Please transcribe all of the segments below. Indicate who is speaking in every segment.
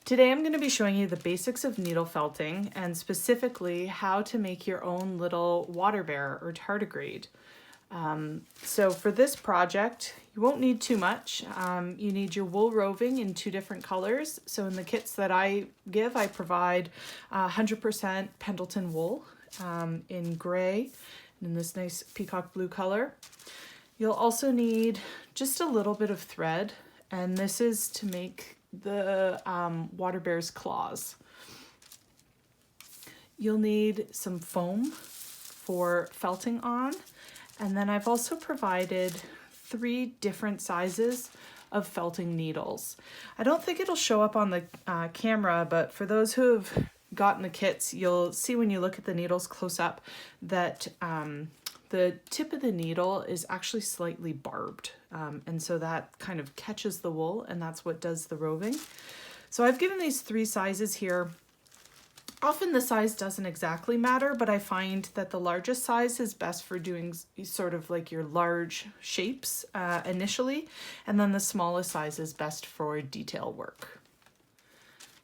Speaker 1: Today I'm going to be showing you the basics of needle felting and specifically how to make your own little water bear or tardigrade. So for this project, you won't need too much. You need your wool roving in 2 different colors. So in the kits that I give, I provide 100% Pendleton wool in gray and in this nice peacock blue color. You'll also need just a little bit of thread, and this is to make the water bear's claws. You'll need some foam for felting on, and then I've also provided 3 different sizes of felting needles. I don't think it'll show up on the camera, but for those who have gotten the kits, you'll see when you look at the needles close up that the tip of the needle is actually slightly barbed. And so that kind of catches the wool, and that's what does the roving. So I've given these 3 sizes here. Often the size doesn't exactly matter, but I find that the largest size is best for doing sort of like your large shapes initially, and then the smallest size is best for detail work.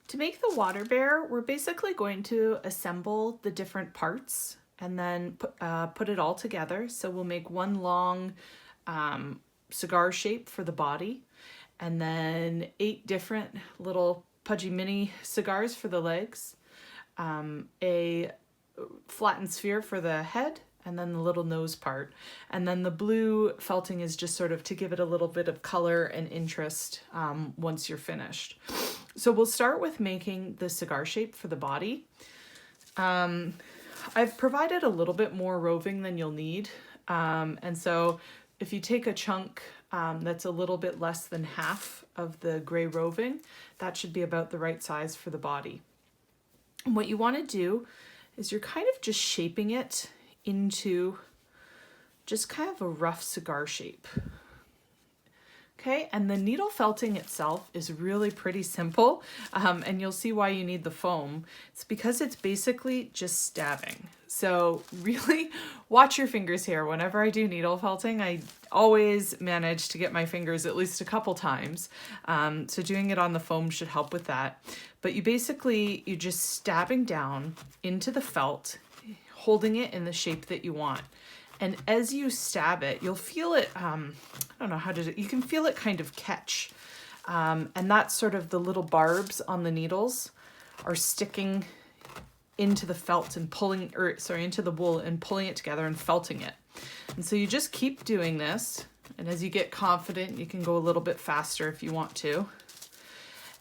Speaker 1: To make the water bear, we're basically going to assemble the different parts and then put it all together. So we'll make one long cigar shape for the body, and then 8 different little pudgy mini cigars for the legs, a flattened sphere for the head, and then the little nose part. And then the blue felting is just sort of to give it a little bit of color and interest once you're finished. So we'll start with making the cigar shape for the body. I've provided a little bit more roving than you'll need. And so if you take a chunk that's a little bit less than half of the gray roving, that should be about the right size for the body. And what you want to do is you're kind of just shaping it into just kind of a rough cigar shape. Okay, and the needle felting itself is really pretty simple, and you'll see why you need the foam. It's because it's basically just stabbing. So really watch your fingers here. Whenever I do needle felting, I always manage to get my fingers at least a couple times. So doing it on the foam should help with that. But you're just stabbing down into the felt, holding it in the shape that you want. And as you stab it, you'll feel it, I don't know how to, you can feel it kind of catch. And that's sort of the little barbs on the needles are sticking into the felt and into the wool and pulling it together and felting it. And so you just keep doing this. And as you get confident, you can go a little bit faster if you want to.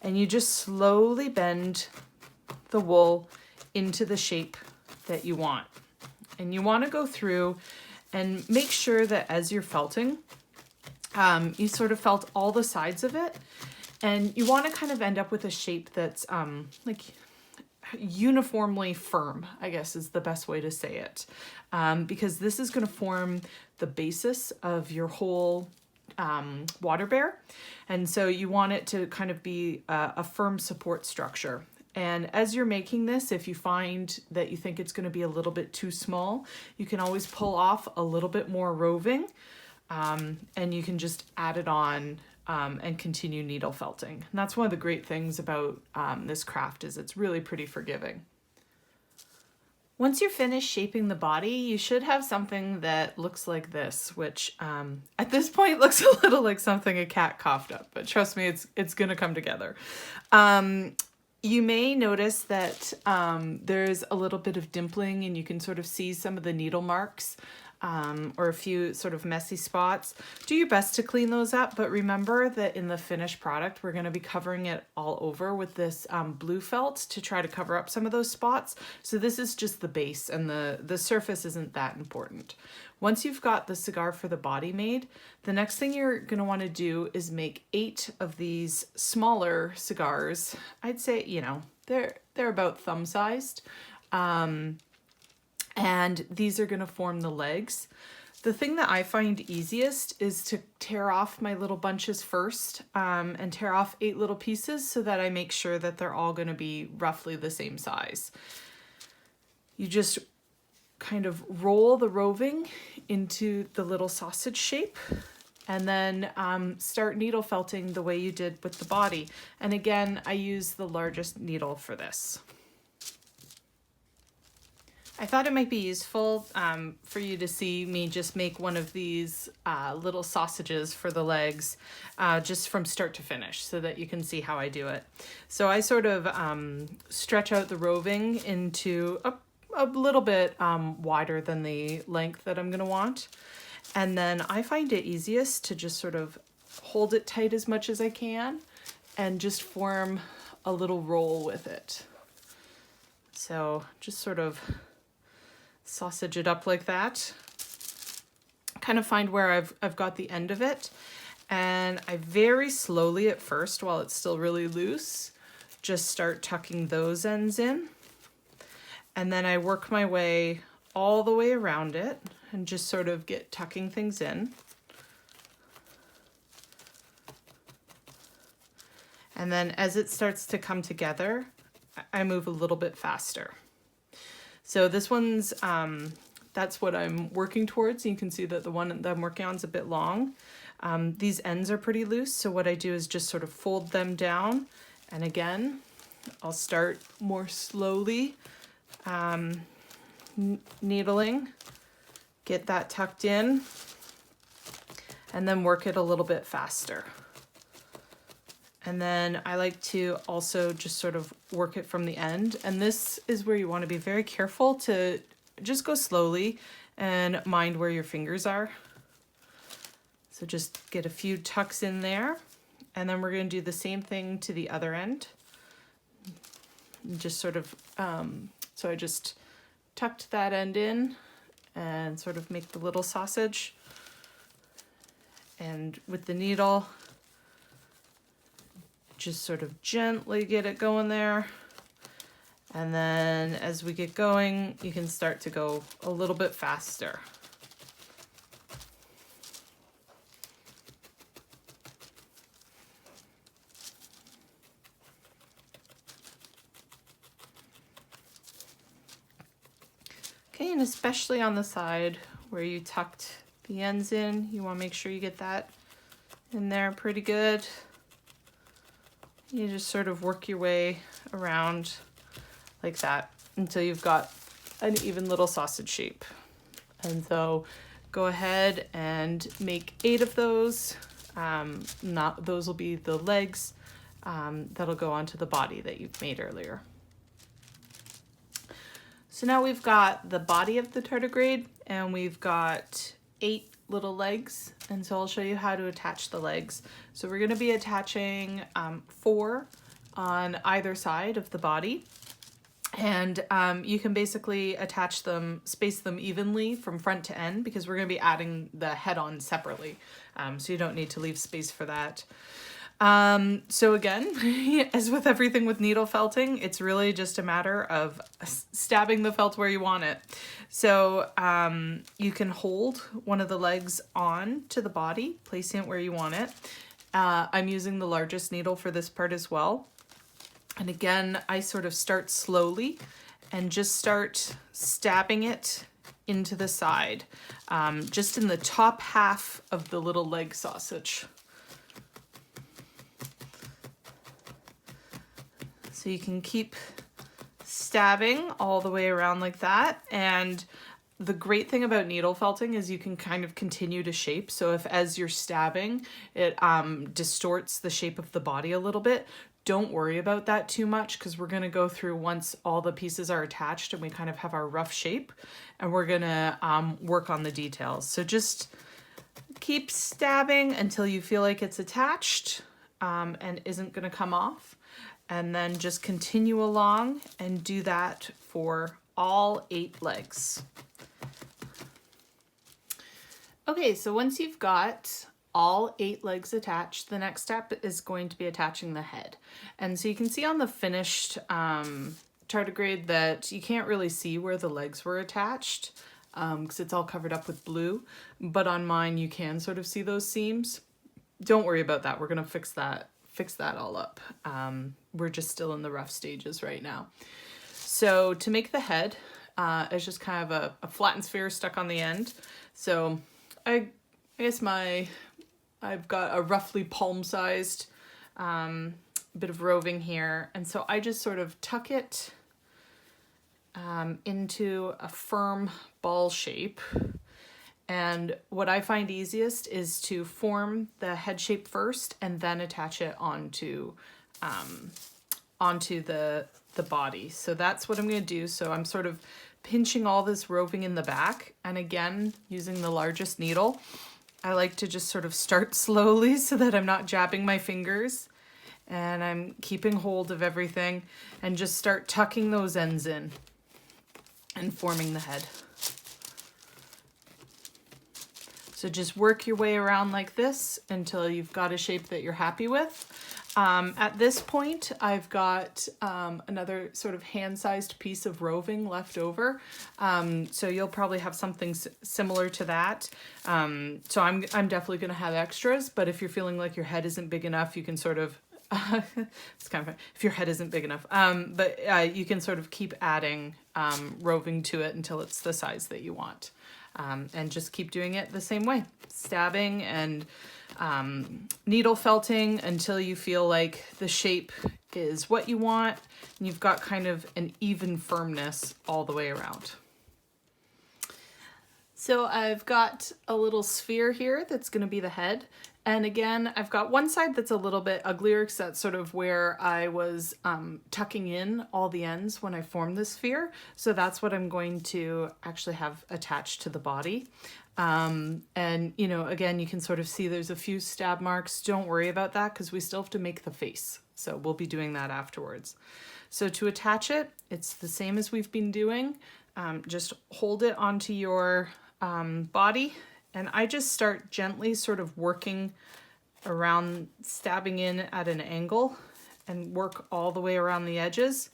Speaker 1: And you just slowly bend the wool into the shape that you want. And you want to go through and make sure that as you're felting, you sort of felt all the sides of it. And you want to kind of end up with a shape that's like uniformly firm, I guess is the best way to say it. Because this is going to form the basis of your whole water bear. And so you want it to kind of be a firm support structure. And as you're making this, if you find that you think it's going to be a little bit too small, you can always pull off a little bit more roving, and you can just add it on and continue needle felting. And that's one of the great things about this craft is it's really pretty forgiving. Once you're finished shaping the body, you should have something that looks like this, which at this point looks a little like something a cat coughed up, but trust me, it's going to come together. You may notice that there's a little bit of dimpling and you can sort of see some of the needle marks or a few sort of messy spots. Do your best to clean those up, but remember that in the finished product, we're going to be covering it all over with this blue felt to try to cover up some of those spots. So this is just the base, and the surface isn't that important. Once you've got the cigar for the body made, the next thing you're going to want to do is make 8 of these smaller cigars. I'd say, they're about thumb sized. And these are going to form the legs. The thing that I find easiest is to tear off my little bunches first and tear off 8 little pieces so that I make sure that they're all going to be roughly the same size. You just kind of roll the roving into the little sausage shape and then start needle felting the way you did with the body. And again, I use the largest needle for this. I thought it might be useful for you to see me just make one of these little sausages for the legs just from start to finish so that you can see how I do it. So I sort of stretch out the roving into a little bit wider than the length that I'm going to want. And then I find it easiest to just sort of hold it tight as much as I can and just form a little roll with it. So just sort of sausage it up like that. Kind of find where I've got the end of it. And I very slowly at first, while it's still really loose, just start tucking those ends in. And then I work my way all the way around it and just sort of get tucking things in. And then as it starts to come together, I move a little bit faster. So this one's, that's what I'm working towards. You can see that the one that I'm working on is a bit long. These ends are pretty loose. So what I do is just sort of fold them down. And again, I'll start more slowly, needling, get that tucked in, and then work it a little bit faster. And then I like to also just sort of work it from the end. And this is where you want to be very careful to just go slowly and mind where your fingers are. So just get a few tucks in there. And then we're going to do the same thing to the other end. Just sort of, so I just tucked that end in and sort of make the little sausage. And with the needle, just sort of gently get it going there. And then as we get going, you can start to go a little bit faster. Okay, and especially on the side where you tucked the ends in, you want to make sure you get that in there pretty good. You just sort of work your way around like that until you've got an even little sausage shape. And so go ahead and make 8 of those. Those will be the legs that'll go onto the body that you've made earlier. So now we've got the body of the tardigrade and we've got 8 little legs, and so I'll show you how to attach the legs. So we're going to be attaching 4 on either side of the body, and you can basically attach them, space them evenly from front to end, because we're going to be adding the head on separately, so you don't need to leave space for that. So again, as with everything with needle felting, it's really just a matter of stabbing the felt where you want it. So you can hold one of the legs on to the body, placing it where you want it. I'm using the largest needle for this part as well. And again, I sort of start slowly and just start stabbing it into the side, just in the top half of the little leg sausage. So you can keep stabbing all the way around like that. And the great thing about needle felting is you can kind of continue to shape. So if as you're stabbing, it distorts the shape of the body a little bit, don't worry about that too much, because we're going to go through once all the pieces are attached and we kind of have our rough shape, and we're going to work on the details. So just keep stabbing until you feel like it's attached and isn't going to come off. And then just continue along and do that for all 8 legs. Okay, so once you've got all 8 legs attached, the next step is going to be attaching the head. And so you can see on the finished tardigrade that you can't really see where the legs were attached because it's all covered up with blue. But on mine, you can sort of see those seams. Don't worry about that. We're going to fix that all up. We're just still in the rough stages right now. So to make the head, it's just kind of a flattened sphere stuck on the end. So I guess my I've got a roughly palm-sized bit of roving here. And so I just sort of tuck it into a firm ball shape. And what I find easiest is to form the head shape first and then attach it onto the body. So that's what I'm going to do. So I'm sort of pinching all this roving in the back, and again using the largest needle. I like to just sort of start slowly so that I'm not jabbing my fingers, and I'm keeping hold of everything, and just start tucking those ends in and forming the head. So just work your way around like this until you've got a shape that you're happy with. At this point, I've got another sort of hand-sized piece of roving left over. So you'll probably have something similar to that. So I'm definitely going to have extras, but if you're feeling like your head isn't big enough, you can sort of, it's kind of fun if your head isn't big enough, but you can sort of keep adding roving to it until it's the size that you want. And just keep doing it the same way, stabbing and needle felting until you feel like the shape is what you want and you've got kind of an even firmness all the way around. So I've got a little sphere here that's going to be the head. And again, I've got one side that's a little bit uglier because that's sort of where I was tucking in all the ends when I formed the sphere. So that's what I'm going to actually have attached to the body. And, you know, again, you can sort of see there's a few stab marks. Don't worry about that because we still have to make the face. So we'll be doing that afterwards. So to attach it, it's the same as we've been doing. Just hold it onto your body. And I just start gently sort of working around, stabbing in at an angle and work all the way around the edges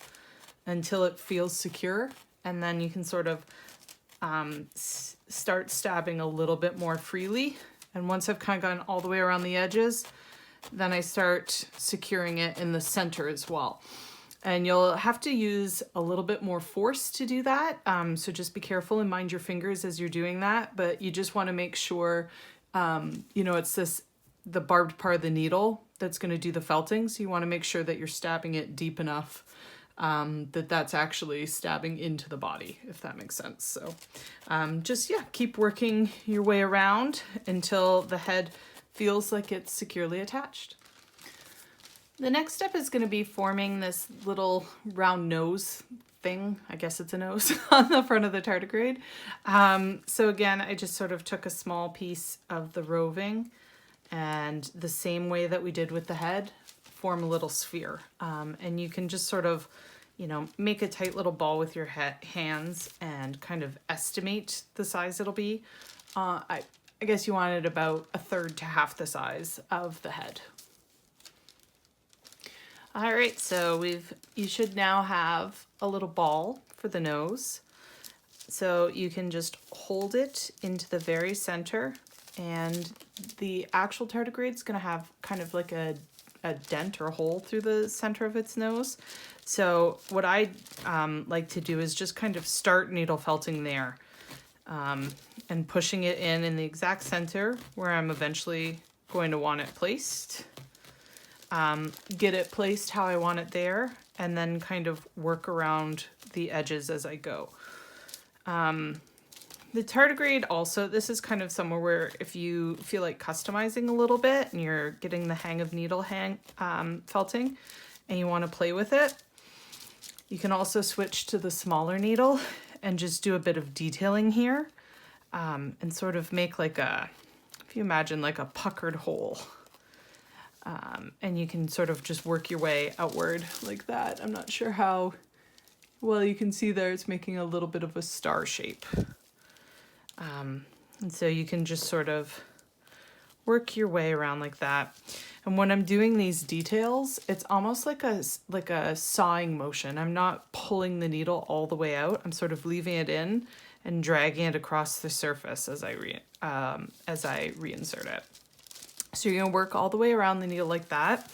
Speaker 1: until it feels secure. And then you can sort of start stabbing a little bit more freely. And once I've kind of gone all the way around the edges, then I start securing it in the center as well. And you'll have to use a little bit more force to do that. So just be careful and mind your fingers as you're doing that. But you just want to make sure, you know, it's the barbed part of the needle that's going to do the felting. So you want to make sure that you're stabbing it deep enough that's actually stabbing into the body, if that makes sense. So just, yeah, keep working your way around until the head feels like it's securely attached. The next step is going to be forming this little round nose thing. I guess it's a nose on the front of the tardigrade. So again, I just sort of took a small piece of the roving and the same way that we did with the head, form a little sphere. And you can just sort of, you know, make a tight little ball with your hands and kind of estimate the size it'll be. I guess you want it about 1/3 to half the size of the head. All right, so you should now have a little ball for the nose. So you can just hold it into the very center, and the actual tardigrade's gonna have kind of like a dent or a hole through the center of its nose. So what I like to do is just kind of start needle felting there and pushing it in the exact center where I'm eventually going to want it placed. Get it placed how I want it there, and then kind of work around the edges as I go. The tardigrade also, this is kind of somewhere where if you feel like customizing a little bit and you're getting the hang of needle felting and you want to play with it, you can also switch to the smaller needle and just do a bit of detailing here and sort of make like if you imagine like a puckered hole. And you can sort of just work your way outward like that. I'm not sure how well you can see there, it's making a little bit of a star shape. And so you can just sort of work your way around like that. And when I'm doing these details, it's almost like a sawing motion. I'm not pulling the needle all the way out. I'm sort of leaving it in and dragging it across the surface as I reinsert it. So you're going to work all the way around the needle like that.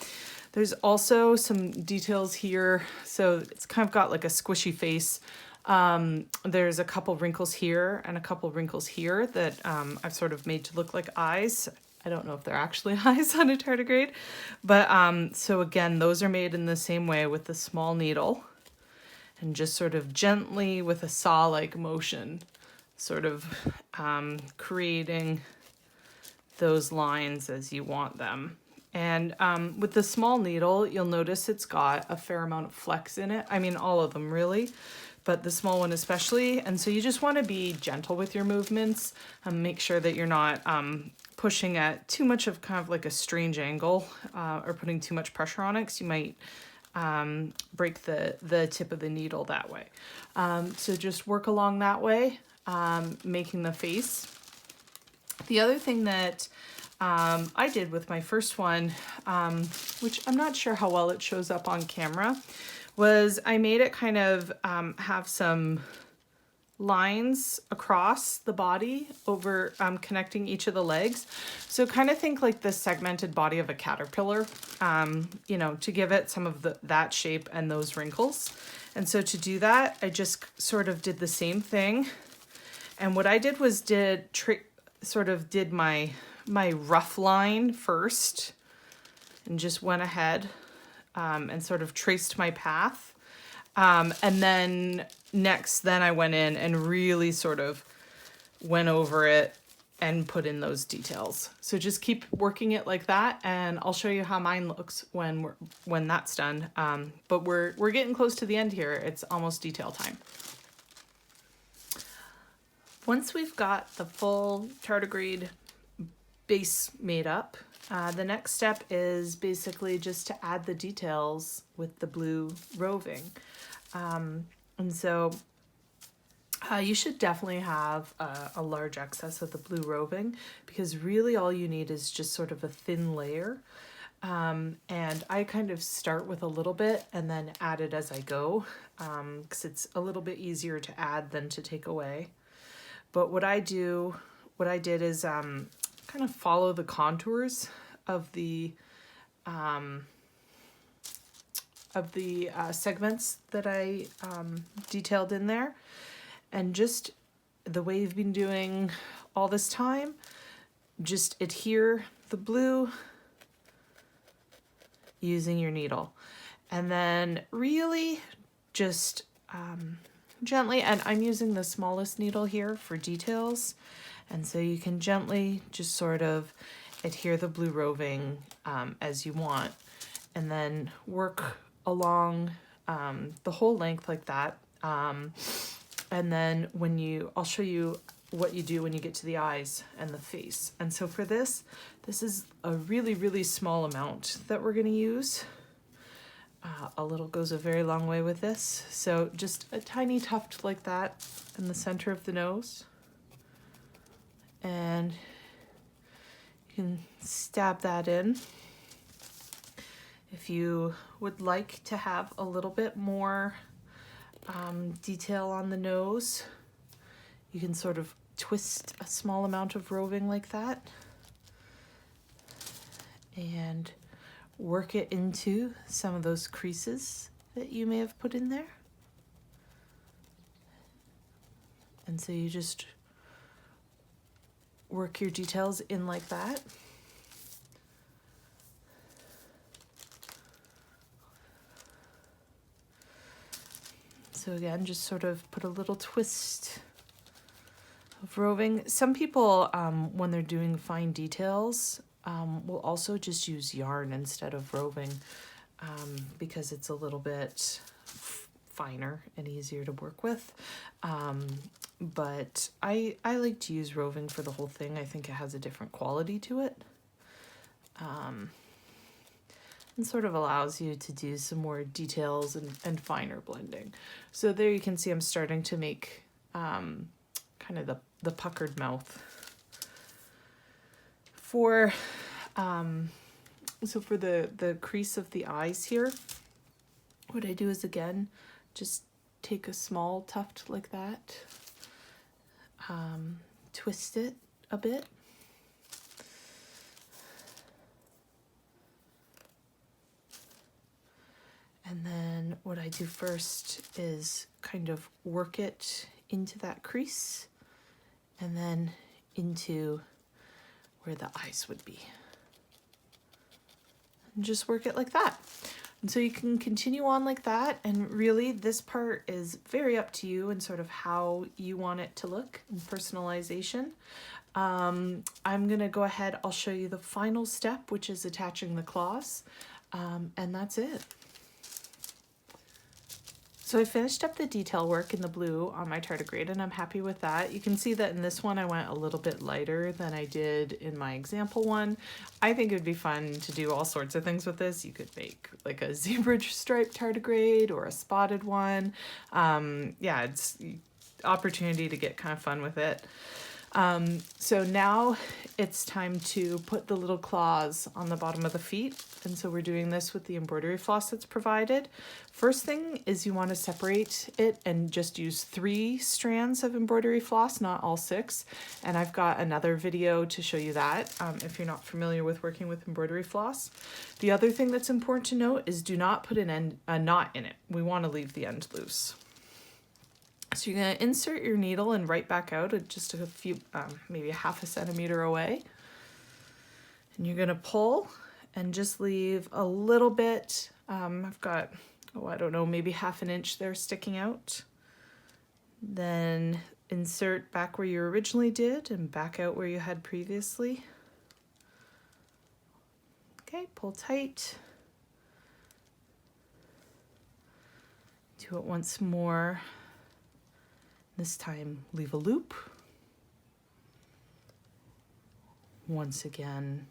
Speaker 1: There's also some details here. So it's kind of got like a squishy face. There's a couple wrinkles here and a couple wrinkles here that I've sort of made to look like eyes. I don't know if they're actually eyes on a tardigrade, but so again, those are made in the same way with the small needle, and just sort of gently with a saw-like motion, sort of creating those lines as you want them. And with the small needle, you'll notice it's got a fair amount of flex in it. I mean, all of them really, but the small one especially. And so you just want to be gentle with your movements and make sure that you're not pushing at too much of kind of like a strange angle or putting too much pressure on it, because you might break the tip of the needle that way. So just work along that way, making the face. The other thing that I did with my first one, which I'm not sure how well it shows up on camera, was I made it kind of have some lines across the body over connecting each of the legs. So kind of think like the segmented body of a caterpillar, you know, to give it some of that shape and those wrinkles. And so to do that, I just sort of did the same thing. And what I did was did my rough line first, and just went ahead and sort of traced my path. And then I went in and really sort of went over it and put in those details. So just keep working it like that, and I'll show you how mine looks when that's done. But we're getting close to the end here. It's almost detail time. Once we've got the full tardigrade base made up, the next step is basically just to add the details with the blue roving. And so you should definitely have a large excess of the blue roving, because really all you need is just sort of a thin layer. And I kind of start with a little bit and then add it as I go, because it's a little bit easier to add than to take away. But what I did is kind of follow the contours of the segments that I detailed in there, and just the way you've been doing all this time, just adhere the blue using your needle, and then really just gently, and I'm using the smallest needle here for details, and so you can gently just sort of adhere the blue roving as you want, and then work along the whole length like that. And then I'll show you what you do when you get to the eyes and the face. And so for this is a really, really small amount that we're gonna use. A little goes a very long way with this. So just a tiny tuft like that in the center of the nose. And you can stab that in. If you would like to have a little bit more detail on the nose, you can sort of twist a small amount of roving like that and work it into some of those creases that you may have put in there. And so you just work your details in like that. So again, just sort of put a little twist of roving. Some people, when they're doing fine details, will also just use yarn instead of roving, because it's a little bit finer and easier to work with. But I like to use roving for the whole thing. I think it has a different quality to it. And sort of allows you to do some more details and finer blending. So there you can see I'm starting to make kind of the puckered mouth. For the crease of the eyes here, what I do is again just take a small tuft like that, twist it a bit, and then what I do first is kind of work it into that crease and then into where the eyes would be. And just work it like that. And so you can continue on like that, and really this part is very up to you and sort of how you want it to look in personalization. I'm gonna go ahead, I'll show you the final step, which is attaching the claws, and that's it. So I finished up the detail work in the blue on my tardigrade, and I'm happy with that. You can see that in this one I went a little bit lighter than I did in my example one. I think it would be fun to do all sorts of things with this. You could make like a zebra striped tardigrade or a spotted one. Yeah, it's opportunity to get kind of fun with it. So now it's time to put the little claws on the bottom of the feet. And so we're doing this with the embroidery floss that's provided. First thing is you want to separate it and just use 3 strands of embroidery floss, not all 6. And I've got another video to show you that if you're not familiar with working with embroidery floss. The other thing that's important to note is do not put a knot in it. We want to leave the end loose. So you're going to insert your needle and right back out at just a few, maybe 1/2 centimeter away. And you're going to pull and just leave a little bit. I've got, oh, I don't know, maybe 1/2 inch there sticking out. Then insert back where you originally did and back out where you had previously. Okay, pull tight. Do it once more. This time, leave a loop. Once again,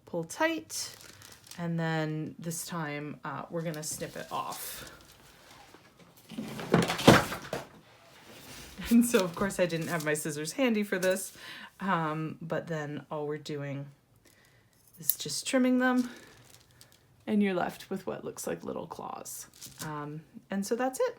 Speaker 1: pull tight. And then this time, we're gonna snip it off. And so, of course, I didn't have my scissors handy for this. But then all we're doing is just trimming them. And you're left with what looks like little claws. And so that's it.